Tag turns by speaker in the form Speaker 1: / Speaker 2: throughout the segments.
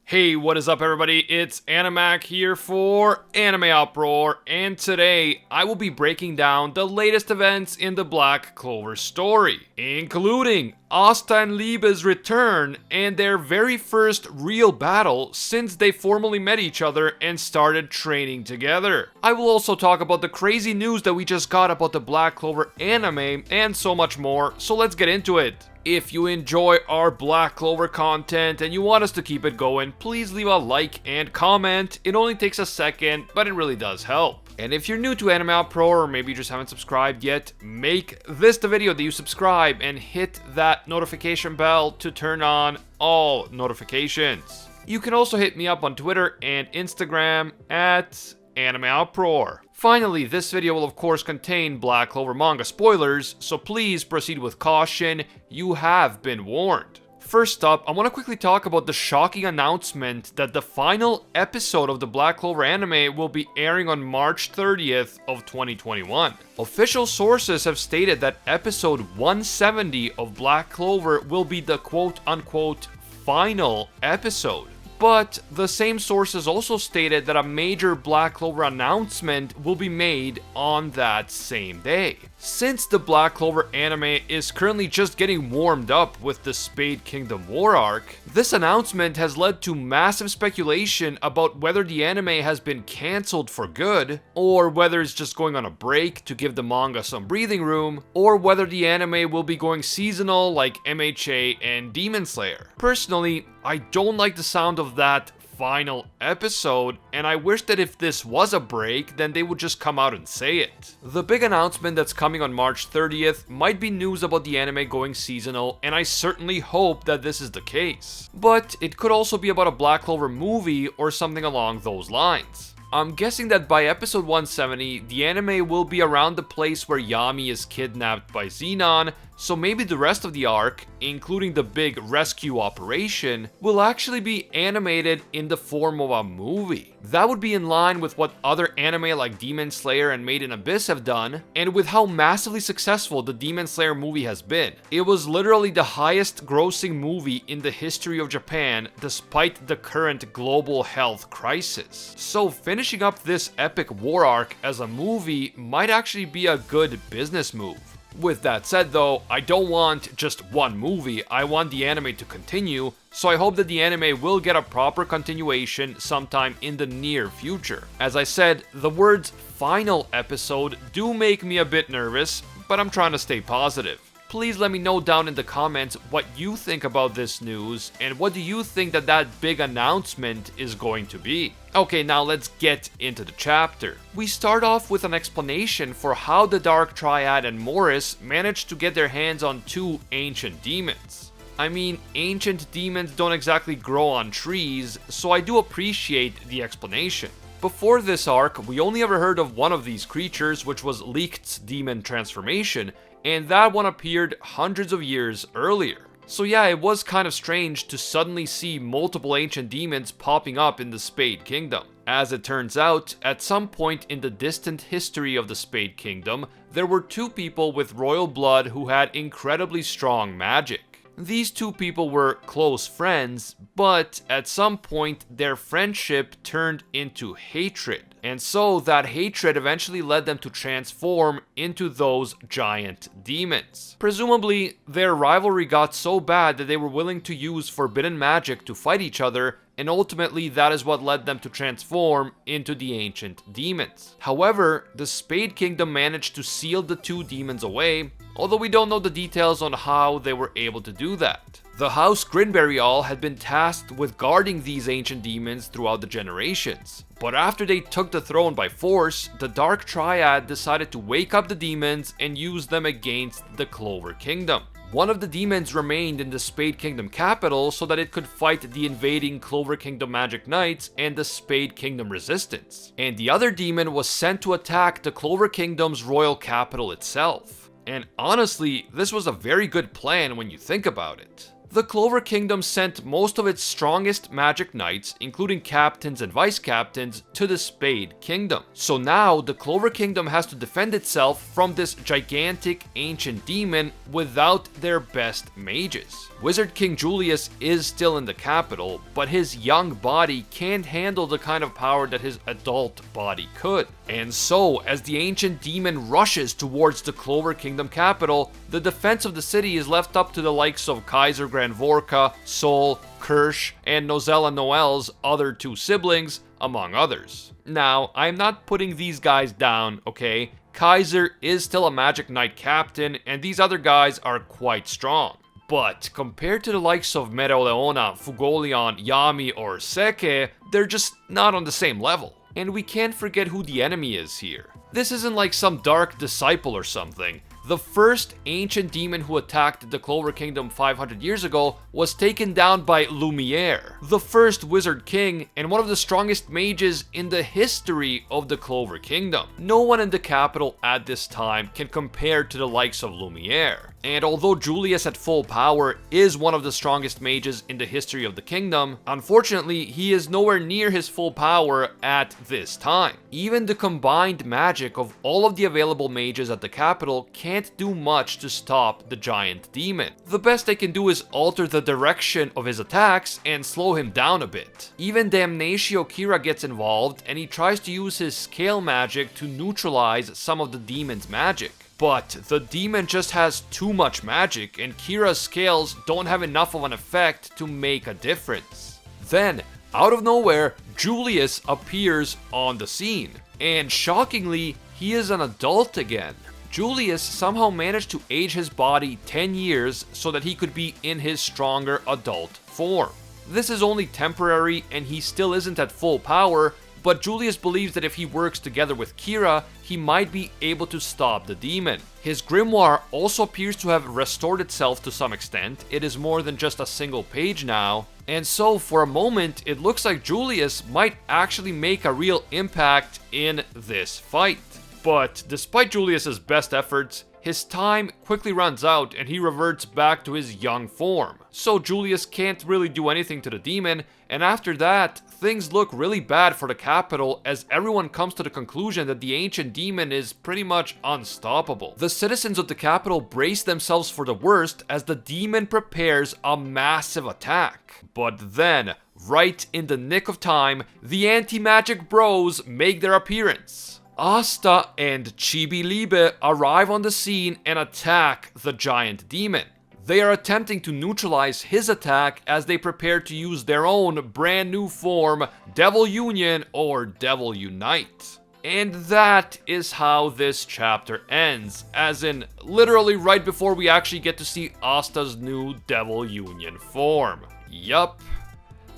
Speaker 1: Hey, what is up everybody? It's Animac here for AnimeUproar, and today I will be breaking down the latest events in the Black Clover story, including Asta and Liebe's return and their very first real battle since they formally met each other and started training together. I will also talk about the crazy news that we just got about the Black Clover Anime and so much more, so let's get into it. If you enjoy our Black Clover content and you want us to keep it going, please leave a like and comment. It only takes a second, but it really does help. And if you're new to AnimeUproar, or maybe you just haven't subscribed yet, make this the video that you subscribe and hit that notification bell to turn on all notifications. You can also hit me up on Twitter and Instagram at AnimeUproar. Finally, this video will of course contain Black Clover manga spoilers, so please proceed with caution, you have been warned. First up, I want to quickly talk about the shocking announcement that the final episode of the Black Clover anime will be airing on March 30th of 2021. Official sources have stated that episode 170 of Black Clover will be the quote-unquote final episode. But the same sources also stated that a major Black Clover announcement will be made on that same day. Since the Black Clover anime is currently just getting warmed up with the Spade Kingdom War arc, this announcement has led to massive speculation about whether the anime has been cancelled for good, or whether it's just going on a break to give the manga some breathing room, or whether the anime will be going seasonal like MHA and Demon Slayer. Personally, I don't like the sound of that final episode, and I wish that if this was a break, then they would just come out and say it. The big announcement that's coming on March 30th might be news about the anime going seasonal, and I certainly hope that this is the case. But it could also be about a Black Clover movie or something along those lines. I'm guessing that by episode 170, the anime will be around the place where Yami is kidnapped by Xenon, so maybe the rest of the arc, including the big rescue operation, will actually be animated in the form of a movie. That would be in line with what other anime like Demon Slayer and Made in Abyss have done, and with how massively successful the Demon Slayer movie has been. It was literally the highest grossing movie in the history of Japan, despite the current global health crisis. So finishing up this epic war arc as a movie might actually be a good business move. With that said though, I don't want just one movie, I want the anime to continue, so I hope that the anime will get a proper continuation sometime in the near future. As I said, the words final episode do make me a bit nervous, but I'm trying to stay positive. Please let me know down in the comments what you think about this news, and what do you think that big announcement is going to be. Okay, now let's get into the chapter. We start off with an explanation for how the Dark Triad and Morris managed to get their hands on two ancient demons. I mean, ancient demons don't exactly grow on trees, so I do appreciate the explanation. Before this arc, we only ever heard of one of these creatures, which was Leaked's demon transformation, and that one appeared hundreds of years earlier. So yeah, it was kind of strange to suddenly see multiple ancient demons popping up in the Spade Kingdom. As it turns out, at some point in the distant history of the Spade Kingdom, there were two people with royal blood who had incredibly strong magic. These two people were close friends, but at some point their friendship turned into hatred. And so that hatred eventually led them to transform into those giant demons. Presumably, their rivalry got so bad that they were willing to use forbidden magic to fight each other, and ultimately that is what led them to transform into the ancient demons. However, the Spade Kingdom managed to seal the two demons away, although we don't know the details on how they were able to do that. The House Grinberryall had been tasked with guarding these ancient demons throughout the generations. But after they took the throne by force, the Dark Triad decided to wake up the demons and use them against the Clover Kingdom. One of the demons remained in the Spade Kingdom capital so that it could fight the invading Clover Kingdom Magic Knights and the Spade Kingdom resistance. And the other demon was sent to attack the Clover Kingdom's royal capital itself. And honestly, this was a very good plan when you think about it. The Clover Kingdom sent most of its strongest magic knights, including captains and vice captains, to the Spade Kingdom. So now the Clover Kingdom has to defend itself from this gigantic ancient demon without their best mages. Wizard King Julius is still in the capital, but his young body can't handle the kind of power that his adult body could. And so, as the ancient demon rushes towards the Clover Kingdom capital, the defense of the city is left up to the likes of Kaiser Grandvorka, Sol, Kirsch, and Nozella Noel's other two siblings, among others. Now, I'm not putting these guys down, okay? Kaiser is still a Magic Knight captain, and these other guys are quite strong. But compared to the likes of Mereoleona, Fugolion, Yami, or Seke, they're just not on the same level. And we can't forget who the enemy is here. This isn't like some dark disciple or something. The first ancient demon who attacked the Clover Kingdom 500 years ago was taken down by Lumiere, the first Wizard King and one of the strongest mages in the history of the Clover Kingdom. No one in the capital at this time can compare to the likes of Lumiere. And although Julius at full power is one of the strongest mages in the history of the kingdom, unfortunately he is nowhere near his full power at this time. Even the combined magic of all of the available mages at the capital can't do much to stop the giant demon. The best they can do is alter the direction of his attacks and slow him down a bit. Even Damnatio Kira gets involved and he tries to use his scale magic to neutralize some of the demon's magic. But the demon just has too much magic and Kira's scales don't have enough of an effect to make a difference. Then, out of nowhere, Julius appears on the scene. And shockingly, he is an adult again. Julius somehow managed to age his body 10 years so that he could be in his stronger adult form. This is only temporary and he still isn't at full power, but Julius believes that if he works together with Kira, he might be able to stop the demon. His grimoire also appears to have restored itself to some extent. It is more than just a single page now. And so for a moment, it looks like Julius might actually make a real impact in this fight. But despite Julius's best efforts, his time quickly runs out and he reverts back to his young form. So Julius can't really do anything to the demon, and after that, things look really bad for the capital as everyone comes to the conclusion that the ancient demon is pretty much unstoppable. The citizens of the capital brace themselves for the worst as the demon prepares a massive attack. But then, right in the nick of time, the anti-magic bros make their appearance. Asta and Chibi Liebe arrive on the scene and attack the giant demon. They are attempting to neutralize his attack as they prepare to use their own brand new form, Devil Union or Devil Unite. And that is how this chapter ends, as in literally right before we actually get to see Asta's new Devil Union form.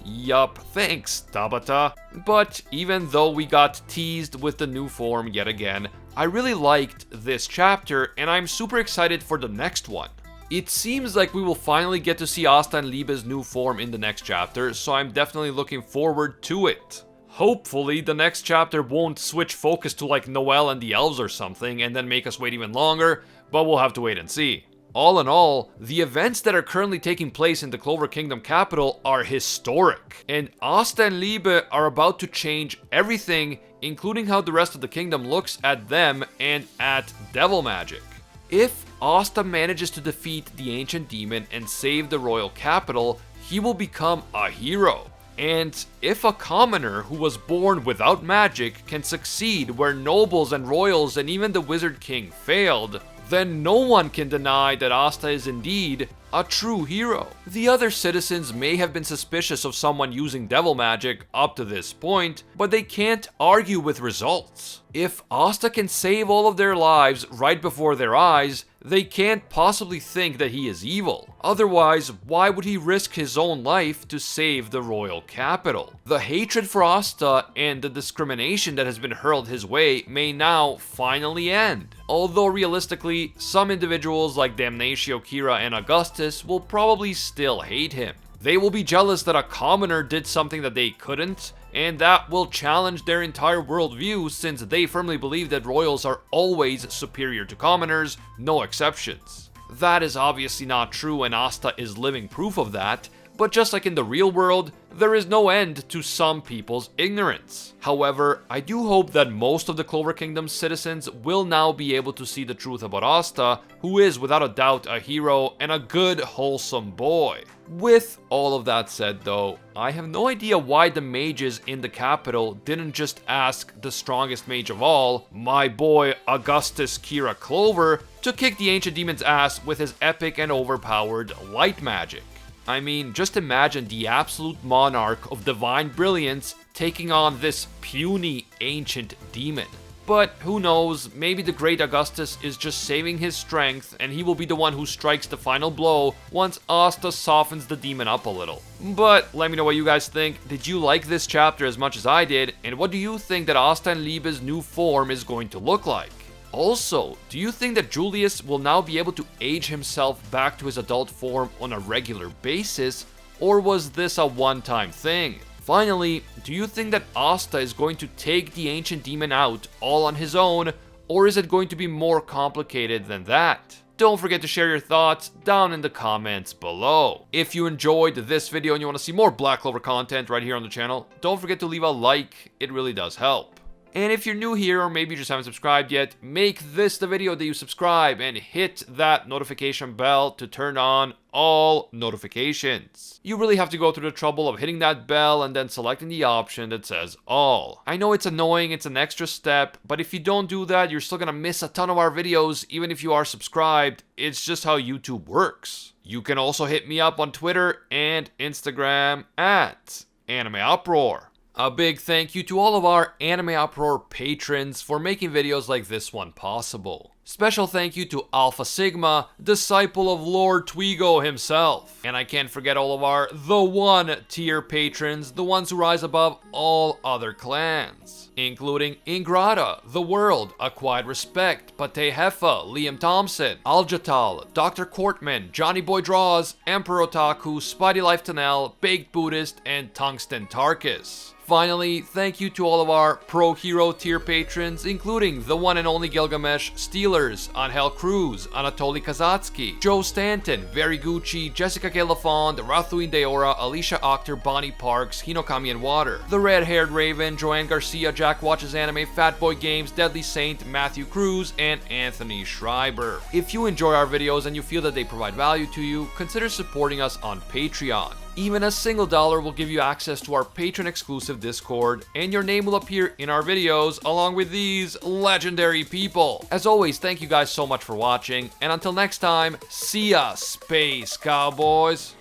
Speaker 1: Yup, thanks, Tabata. But even though we got teased with the new form yet again, I really liked this chapter and I'm super excited for the next one. It seems like we will finally get to see Asta and Liebe's new form in the next chapter, so I'm definitely looking forward to it. Hopefully the next chapter won't switch focus to like Noelle and the elves or something and then make us wait even longer, but we'll have to wait and see. All in all, the events that are currently taking place in the Clover Kingdom capital are historic, and Asta and Liebe are about to change everything, including how the rest of the kingdom looks at them and at devil magic. If Asta manages to defeat the ancient demon and save the royal capital, he will become a hero. And if a commoner who was born without magic can succeed where nobles and royals and even the Wizard King failed, then no one can deny that Asta is indeed a true hero. The other citizens may have been suspicious of someone using devil magic up to this point, but they can't argue with results. If Asta can save all of their lives right before their eyes, they can't possibly think that he is evil. Otherwise, why would he risk his own life to save the royal capital? The hatred for Asta and the discrimination that has been hurled his way may now finally end. Although realistically, some individuals like Damnatio Kira and Augustus will probably still hate him. They will be jealous that a commoner did something that they couldn't, and that will challenge their entire worldview since they firmly believe that royals are always superior to commoners, no exceptions. That is obviously not true and Asta is living proof of that, But just like in the real world, there is no end to some people's ignorance. However, I do hope that most of the Clover Kingdom's citizens will now be able to see the truth about Asta, who is without a doubt a hero and a good, wholesome boy. With all of that said though, I have no idea why the mages in the capital didn't just ask the strongest mage of all, my boy Augustus Kira Clover, to kick the ancient demon's ass with his epic and overpowered light magic. I mean, just imagine the absolute monarch of divine brilliance taking on this puny ancient demon. But who knows, maybe the great Augustus is just saving his strength and he will be the one who strikes the final blow once Asta softens the demon up a little. But let me know what you guys think. Did you like this chapter as much as I did? And what do you think that Asta and Liebe's new form is going to look like? Also, do you think that Julius will now be able to age himself back to his adult form on a regular basis? Or was this a one-time thing? Finally, do you think that Asta is going to take the ancient demon out all on his own, or is it going to be more complicated than that? Don't forget to share your thoughts down in the comments below. If you enjoyed this video and you want to see more Black Clover content right here on the channel, don't forget to leave a like, it really does help. And if you're new here or maybe you just haven't subscribed yet, make this the video that you subscribe and hit that notification bell to turn on all notifications. You really have to go through the trouble of hitting that bell and then selecting the option that says all. I know it's annoying, it's an extra step, but if you don't do that, you're still gonna miss a ton of our videos even if you are subscribed. It's just how YouTube works. You can also hit me up on Twitter and Instagram at AnimeUproar. A big thank you to all of our AnimeUproar patrons for making videos like this one possible. Special thank you to Alpha Sigma, disciple of Lord Twigo himself. And I can't forget all of our The One tier patrons, the ones who rise above all other clans, including Ingrata, The World, Acquired Respect, Pate Heffa, Liam Thompson, Aljatal, Dr. Courtman, Johnny Boy Draws, Emperor Otaku, Spidey Life Tanel, Baked Buddhist, and Tungsten Tarkus. Finally, thank you to all of our Pro Hero tier patrons, including the one and only Gilgamesh, Steelers, Angel Cruz, Anatoly Kazatsky, Joe Stanton, Very Gucci, Jessica K. Lafond, Rathuin Deora, Alicia Octor, Bonnie Parks, Hinokami and Water, The Red-Haired Raven, Joanne Garcia, Jack Watches Anime, Fatboy Games, Deadly Saint, Matthew Cruz, and Anthony Schreiber. If you enjoy our videos and you feel that they provide value to you, consider supporting us on Patreon. Even a single dollar will give you access to our patron-exclusive Discord, and your name will appear in our videos along with these legendary people. As always, thank you guys so much for watching, and until next time, see ya, Space Cowboys!